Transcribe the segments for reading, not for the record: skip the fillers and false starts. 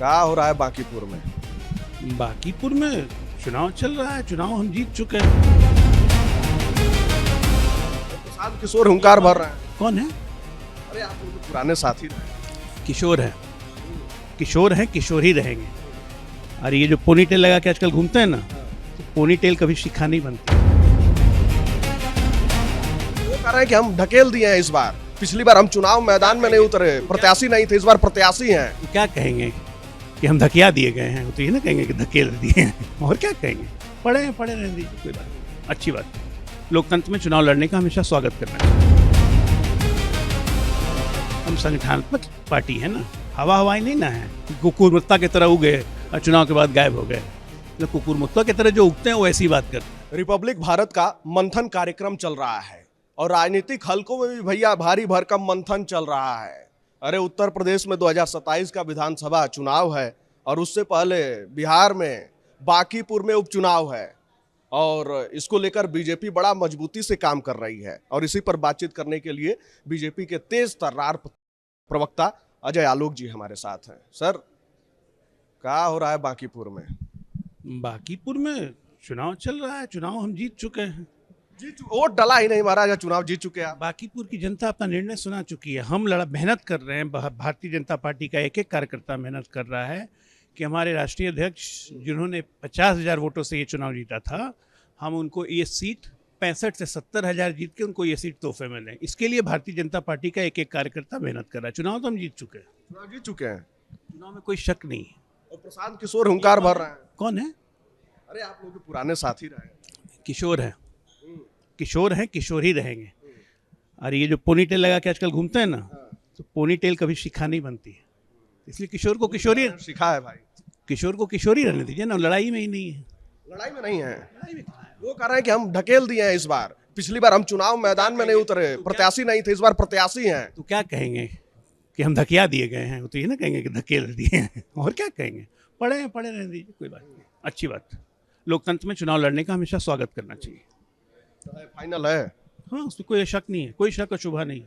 क्या हो रहा है बांकीपुर में? बांकीपुर में चुनाव चल रहा है। चुनाव हम जीत चुके हैं। प्रशांत किशोर हुंकार भर रहे हैं। कौन है? अरे आप लोग तो पुराने साथी रहे। किशोर है। किशोर हैं, किशोर ही रहेंगे। और ये जो पोनी टेल लगा के आजकल घूमते हैं ना, तो पोनी टेल कभी शिखा नहीं बनती। वो कह रहे हैं कि हम ढकेल दिए हैं इस बार। पिछली बार हम चुनाव मैदान में नहीं उतरे, प्रत्याशी नहीं थे, इस बार प्रत्याशी हैं। तो क्या कहेंगे कि हम धकिया दिए गए हैं? वो तो ये ना कहेंगे कि धकेल दिए हैं। और क्या कहेंगे? पढ़े रहने दीजिए, कोई बात नहीं। अच्छी बात है। लोकतंत्र में चुनाव लड़ने का हमेशा स्वागत करना चाहिए। हम संगठनात्मक पार्टी है ना, हवाई नहीं ना है। कुकुर मुत्ता की तरह उगे और चुनाव के बाद गायब हो गए। तो कुकुर मुत्ता की तरह जो उगते हैं वो ऐसी बात करते हैं। रिपब्लिक भारत का मंथन कार्यक्रम चल रहा है और राजनीतिक हलकों में भी भैया भारी भरकम मंथन चल रहा है। अरे उत्तर प्रदेश में 2027 का विधानसभा चुनाव है और उससे पहले बिहार में बांकीपुर में उपचुनाव है और इसको लेकर बीजेपी बड़ा मजबूती से काम कर रही है। और इसी पर बातचीत करने के लिए बीजेपी के तेज तर्रार प्रवक्ता अजय आलोक जी हमारे साथ हैं। सर, क्या हो रहा है बांकीपुर में? बांकीपुर में चुनाव चल रहा है। चुनाव हम जीत चुके हैं। वोट डला ही नहीं महाराज, चुनाव जीत चुके हैं। बांकीपुर की जनता अपना निर्णय सुना चुकी है। हम मेहनत कर रहे हैं। भारतीय जनता पार्टी का एक एक कार्यकर्ता मेहनत कर रहा है कि हमारे राष्ट्रीय अध्यक्ष जिन्होंने 50,000 वोटों से ये चुनाव जीता था, हम उनको ये सीट 65 से 70,000 जीत के उनको ये सीट तोहफे में लें। इसके लिए भारतीय जनता पार्टी का एक एक कार्यकर्ता मेहनत कर रहा है। चुनाव तो हम जीत चुके हैं। चुनाव जीत चुके हैं। चुनाव में कोई शक नहीं है। और प्रशांत किशोर हुंकार भर रहे हैं। कौन है? अरे आप लोग तो पुराने साथी रहे। किशोर है। किशोर हैं, किशोर ही रहेंगे। और ये जो पोनी टेल लगा के आजकल घूमते हैं ना, तो पोनी टेल कभी शिखा नहीं बनती है। इसलिए किशोर को किशोरी सिखा है भाई। किशोर को किशोरी रहने दीजिए ना। लड़ाई में ही नहीं है। लड़ाई में नहीं है। वो कह रहे हैं कि हम ढकेल दिए हैं इस बार। पिछली बार हम चुनाव मैदान में नहीं उतरे, प्रत्याशी नहीं थे, इस बार प्रत्याशी हैं। तो क्या कहेंगे कि हम धकिया दिए गए हैं? वो तो ये ना कहेंगे कि धकेल दिए हैं। और क्या कहेंगे? पढ़े रहने दीजिए, कोई बात नहीं। अच्छी बात है। लोकतंत्र में चुनाव लड़ने का हमेशा स्वागत करना चाहिए। फाइनल है। हाँ, उसमें कोई शक नहीं है। कोई शक और शुभा नहीं।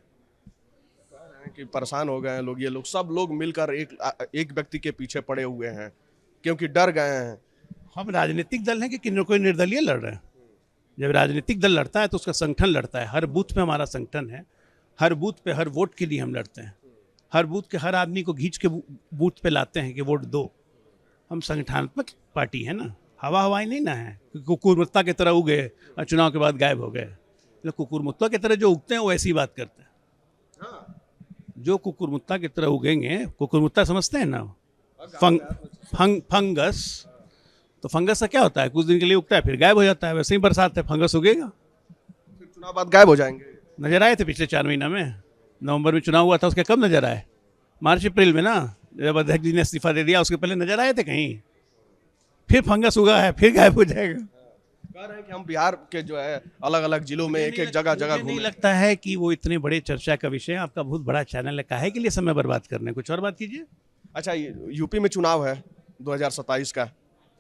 कि परेशान हो गए हैं लोग, ये लोग सब लोग मिलकर एक व्यक्ति के पीछे पड़े हुए हैं क्योंकि डर गए हैं। हम राजनीतिक दल हैं कि कोई निर्दलीय लड़ रहे हैं? जब राजनीतिक दल लड़ता है तो उसका संगठन लड़ता है। हर बूथ पे हमारा संगठन है। हर बूथ पे हर वोट के लिए हम लड़ते हैं। हर बूथ के हर आदमी को खींच के बूथ पे लाते हैं कि वोट दो। हम संगठनात्मक पार्टी है ना, हवाई नहीं ना है। कुकुर मुत्ता की तरह उगे और चुनाव के बाद गायब हो गए। तो कुकुर मुत्ता की तरह जो उगते हैं वो ऐसी बात करते हैं। जो कुकुर मुत्ता की तरह उगेंगे, कुकुर मुत्ता समझते हैं ना, फंगस। तो फंगस का क्या होता है? कुछ दिन के लिए उगता है फिर गायब हो जाता है। वैसे ही बरसात है, फंगस उगेगा, फिर चुनाव बाद गायब हो जाएंगे। नजर आए थे पिछले 4 महीना में। नवंबर में चुनाव हुआ था, उसके कब नजर आए? मार्च अप्रैल में ना, जब अध्यक्ष जी ने इस्तीफा दे दिया उसके पहले नजर आए थे कहीं? फिर फंगस उगा है, फिर गायब हो जाएगा। कह रहे हैं कि हम बिहार के जो है अलग अलग जिलों में एक एक जगह घूमे। नहीं लगता है कि वो इतने बड़े चर्चा का विषय है। आपका बहुत बड़ा चैनल है, काहे के लिए समय बर्बाद करने? कुछ और बात कीजिए। अच्छा, यूपी में चुनाव है 2027 का,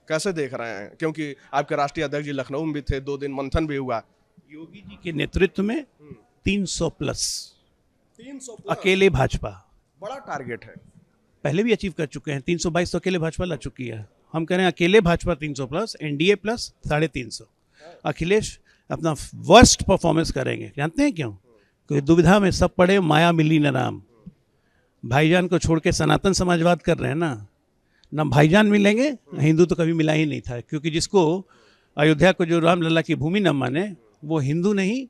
कैसे देख रहे हैं? क्योंकि आपके राष्ट्रीय अध्यक्ष जी लखनऊ में भी थे, 2 दिन मंथन भी हुआ। योगी जी के नेतृत्व में 300 प्लस अकेले भाजपा बड़ा टारगेट है। पहले भी अचीव कर चुके हैं। 322 तो अकेले भाजपा ला चुकी है। हम कह रहे हैं अकेले Bhajpa 300 plus, NDA plus 350। Akhilesh अपना वर्स्ट परफॉर्मेंस करेंगे। जानते हैं क्यों? कोई दुविधा में सब पड़े, माया मिली न राम। भाईजान को छोड़ के सनातन समाजवाद कर रहे हैं ना भाईजान मिलेंगे, हिंदू तो कभी मिला ही नहीं था। क्योंकि जिसको अयोध्या को जो रामलला की भूमि न माने वो हिंदू नहीं,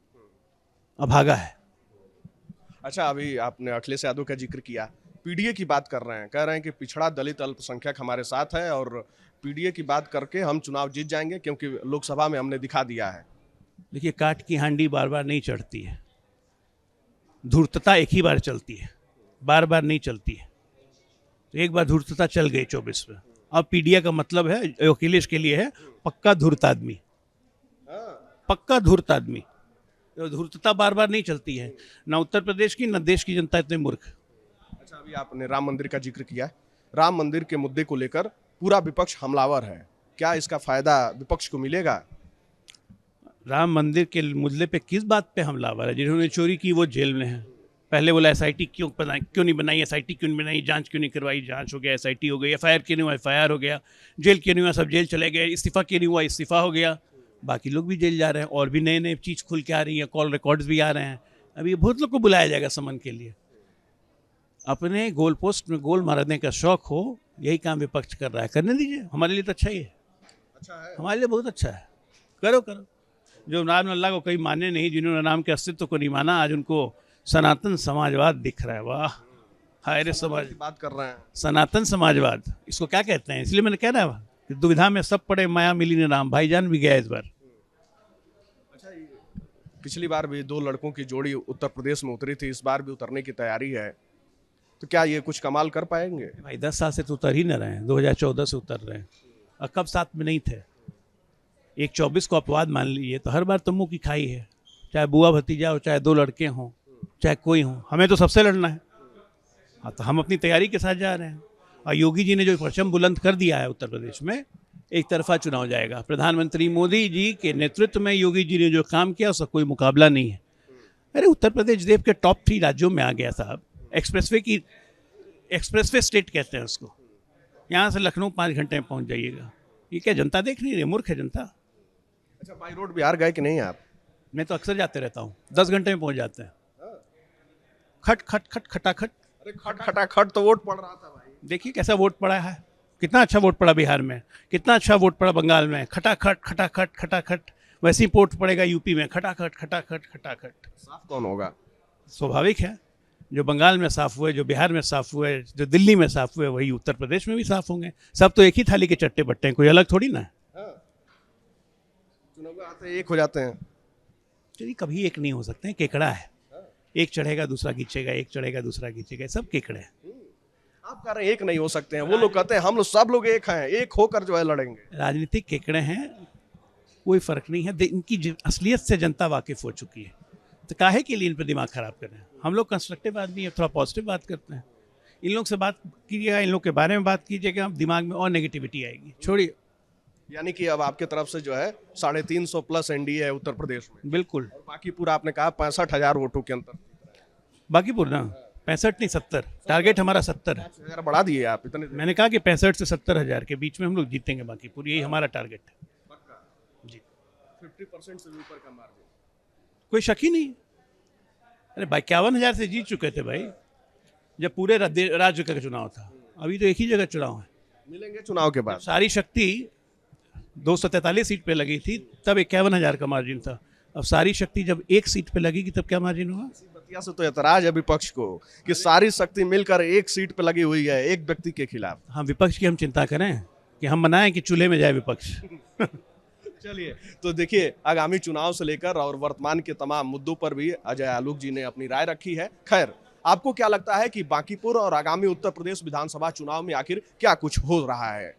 अभागा है। अच्छा, अभी आपने अखिलेश यादव का जिक्र किया, पीडीए की बात कर रहे हैं। कह रहे हैं कि पिछड़ा दलित अल्पसंख्यक हमारे साथ है और पीडीए की बात करके हम चुनाव जीत जाएंगे क्योंकि लोकसभा में हमने दिखा दिया है। देखिए, काट की हांडी बार बार नहीं चढ़ती है। धूर्तता एक ही बार चलती है, बार बार नहीं चलती है। तो एक बार धूर्तता चल गई 24 में। अब पीडीए का मतलब है, अखिलेश के लिए है पक्का धूर्त आदमी। पक्का धूर्त आदमी। तो धूर्तता बार बार नहीं चलती है। ना उत्तर प्रदेश की ना देश की जनता इतने मूर्ख। अच्छा, अभी आपने राम मंदिर का जिक्र किया। राम मंदिर के मुद्दे को लेकर पूरा विपक्ष हमलावर है। क्या इसका फायदा विपक्ष को मिलेगा? राम मंदिर के मुद्दे पे किस बात पे हमलावर है? जिन्होंने चोरी की वो जेल में है। पहले बोला एसआईटी क्यों नहीं बनाई, एसआईटी क्यों नहीं बनाई, जांच क्यों नहीं करवाई, जांच हो गया, एसआईटी हो गई, एफआईआर क्यों नहीं हुआ, एफआईआर हो गया, जेल क्यों नहीं हुआ, सब जेल चले गए, इस्तीफा क्यों नहीं हुआ, इस्तीफा हो गया, बाकी लोग भी जेल जा रहे हैं, और भी नए नए चीज़ खुल के आ रही है, कॉल रिकॉर्ड्स भी आ रहे हैं। अभी बहुत लोग को बुलाया जाएगा समन के लिए। अपने गोल पोस्ट में गोल मारने का शौक हो, यही काम विपक्ष कर रहा है, करने दीजिए, हमारे लिए तो अच्छा ही है, अच्छा है। हमारे लिए बहुत अच्छा है, करो करो। जो नाम अल्लाह को कहीं माने नहीं, जिन्होंने नाम के अस्तित्व को नहीं माना, आज उनको सनातन समाजवाद दिख रहा है। वाह, हाय रे समाज, की बात कर रहे हैं। सनातन समाजवाद इसको क्या कहते हैं? इसलिए मैंने कह रहा है कि दुविधा में सब पड़े माया मिली ने राम, भाईजान भी गया इस बार। अच्छा, पिछली बार भी 2 लड़कों की जोड़ी उत्तर प्रदेश में उतरी थी, इस बार भी उतरने की तैयारी है, तो क्या ये कुछ कमाल कर पाएंगे? भाई 10 साल से तो उतर ही न रहे हैं, 2014 से उतर रहे हैं, और कब साथ में नहीं थे। एक 24 को अपवाद मान लीजिए, तो हर बार तो मुँह की खाई है, चाहे बुआ भतीजा हो, चाहे 2 लड़के हों, चाहे कोई हो, हमें तो सबसे लड़ना है। हाँ, तो हम अपनी तैयारी के साथ जा रहे हैं। और योगी जी ने जो परचम बुलंद कर दिया है उत्तर प्रदेश में, एक तरफा चुनाव जाएगा। प्रधानमंत्री मोदी जी के नेतृत्व में योगी जी ने जो काम किया उसका कोई मुकाबला नहीं है। अरे उत्तर प्रदेश देश के टॉप 3 राज्यों में आ गया साहब। एक्सप्रेसवे स्टेट कहते हैं उसको। यहाँ से लखनऊ 5 घंटे में पहुँच जाइएगा। ये क्या जनता देख नहीं रही? मूर्ख है जनता। अच्छा, बाई रोड बिहार गए कि नहीं आप? मैं तो अक्सर जाते रहता हूँ, 10 घंटे में पहुँच जाते हैं। खट खट खट खटाखट। अरे खट खटाखट तो वोट पड़ रहा था भाई। देखिए कैसा वोट पड़ा है, कितना अच्छा वोट पड़ा बिहार में, कितना अच्छा वोट पड़ा बंगाल में, खटाखट खटाखट खटाखट। वैसे ही वोट पड़ेगा यूपी में, खटाखट खटाखट खटाखट। साफ कौन होगा? स्वाभाविक है, जो बंगाल में साफ हुए, जो बिहार में साफ हुए, जो दिल्ली में साफ हुए, वही उत्तर प्रदेश में भी साफ होंगे। सब तो एक ही थाली के चट्टे बट्टे हैं, कोई अलग थोड़ी ना है। चुनाव में आते एक हो जाते हैं। चलिए, कभी एक नहीं हो सकते हैं, केकड़ा है। एक चढ़ेगा दूसरा खींचेगा, एक चढ़ेगा दूसरा खींचेगा, सब केकड़े हैं। आप कह रहे हैं एक नहीं हो सकते हैं, वो लोग कहते हैं हम लोग सब लोग एक हैं, एक होकर जो है लड़ेंगे। राजनीतिक केकड़े हैं, कोई फर्क नहीं है। इनकी असलियत से जनता वाकिफ हो चुकी है, तो काहे के लिए इन पर दिमाग खराब कर रहे हैं? हम लोग कंस्ट्रक्टिव आदमी है, थोड़ा पॉजिटिव बात करते हैं। इन लोग से बात कीजिएगा, इन लोग के बारे में बात कीजिएगा, दिमाग में और नेगेटिविटी आएगी। छोड़िए। यानी कि अब आपके तरफ से जो है 350 प्लस एनडीए है उत्तर प्रदेश में। बिल्कुल। और बाकी पूरा आपने कहा 65,000 वोटों के अंतर। बाकीपुर ना 65 नहीं 70, टारगेट हमारा 70 है। 5,000 बढ़ा दिए आप इतने। मैंने कहा कि 65 से 70,000 के बीच में हम लोग जीतेंगे बाकीपुर, यही हमारा टारगेट है। पक्का जी, 50% से ऊपर का मार्जिन। कोई शक ही नहीं। अरे 51,000 से जीत चुके थे भाई, जब पूरे राज्य का चुनाव था। अभी तो एक ही जगह चुनाव है। मिलेंगे चुनाव के बाद। सारी शक्ति 243 सीट पे लगी थी, तब 51,000 का मार्जिन था। अब सारी शक्ति जब एक सीट पे लगेगी तब क्या मार्जिन होगा? बतिया से तो एतराज है विपक्ष को कि सारी शक्ति मिलकर एक सीट पे लगी हुई है, एक व्यक्ति के खिलाफ। हाँ, विपक्ष की हम चिंता करें कि हम बनाएं कि चूल्हे में जाए विपक्ष। चलिए, तो देखिए आगामी चुनाव से लेकर और वर्तमान के तमाम मुद्दों पर भी अजय आलोक जी ने अपनी राय रखी है। खैर, आपको क्या लगता है कि बांकीपुर और आगामी उत्तर प्रदेश विधानसभा चुनाव में आखिर क्या कुछ हो रहा है?